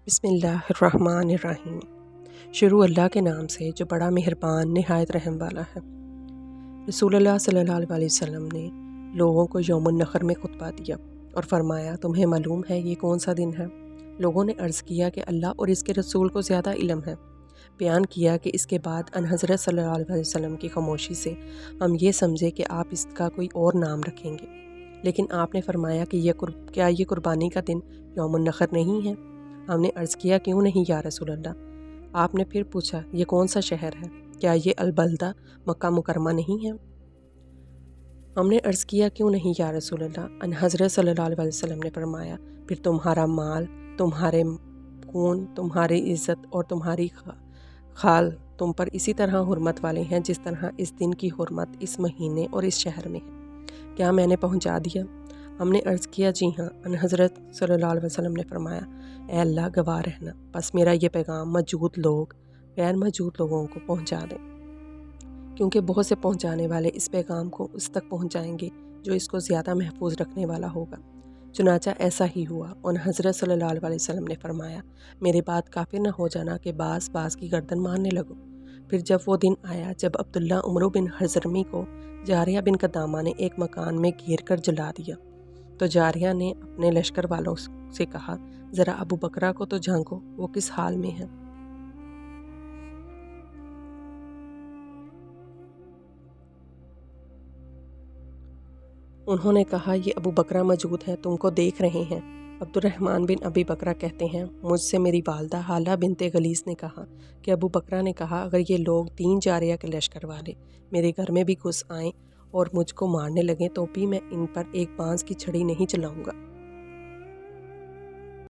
بسم اللہ الرحمن الرحیم۔ شروع اللہ کے نام سے جو بڑا مہربان نہایت رحم والا ہے۔ رسول اللہ صلی اللہ علیہ وسلم نے لوگوں کو یوم النحر میں خطبہ دیا اور فرمایا، تمہیں معلوم ہے یہ کون سا دن ہے؟ لوگوں نے عرض کیا کہ اللہ اور اس کے رسول کو زیادہ علم ہے۔ بیان کیا کہ اس کے بعد حضرت صلی اللہ علیہ وسلم کی خاموشی سے ہم یہ سمجھے کہ آپ اس کا کوئی اور نام رکھیں گے، لیکن آپ نے فرمایا کہ کیا یہ قربانی کا دن یوم النحر نہیں ہے؟ ہم نے عرض کیا، کیوں نہیں یا رسول اللہ؟ آپ نے پھر پوچھا، یہ کون سا شہر ہے؟ کیا یہ البلدہ مکہ مکرمہ نہیں ہے؟ ہم نے عرض کیا، کیوں نہیں یا رسول اللہ؟ حضرت صلی اللہ علیہ وسلم نے فرمایا، پھر تمہارا مال، تمہارے خون، تمہاری عزت اور تمہاری خال تم پر اسی طرح حرمت والے ہیں جس طرح اس دن کی حرمت اس مہینے اور اس شہر میں ہے۔ کیا میں نے پہنچا دیا؟ ہم نے عرض کیا، جی ہاں۔ حضرت صلی اللہ علیہ وسلم نے فرمایا، اے اللہ گواہ رہنا، بس میرا یہ پیغام موجود لوگ غیر موجود لوگوں کو پہنچا دیں، کیونکہ بہت سے پہنچانے والے اس پیغام کو اس تک پہنچائیں گے جو اس کو زیادہ محفوظ رکھنے والا ہوگا۔ چنانچہ ایسا ہی ہوا، اور حضرت صلی اللہ علیہ وسلم نے فرمایا، میرے بعد کافر نہ ہو جانا کہ باز کی گردن مارنے لگو۔ پھر جب وہ دن آیا جب عبداللہ عمرو بن حضرمی کو جاریہ بن قدامہ نے ایک مکان میں گھیر کر جلا دیا، تو جاریہ نے اپنے لشکر والوں سے کہا، ذرا ابو بکرہ کو تو جھانکو، وہ کس حال میں ہے؟ انہوں نے کہا، یہ ابو بکرہ موجود ہیں، تم کو دیکھ رہے ہیں۔ عبد الرحمن بن ابی بکرہ کہتے ہیں، مجھ سے میری والدہ حالہ بنت غلیظ نے کہا کہ ابو بکرہ نے کہا، اگر یہ لوگ 3 جاریہ کے لشکر والے میرے گھر میں بھی گھس آئیں اور مجھ کو مارنے لگیں تو بھی میں ان پر ایک بانس کی چھڑی نہیں چلاؤں گا۔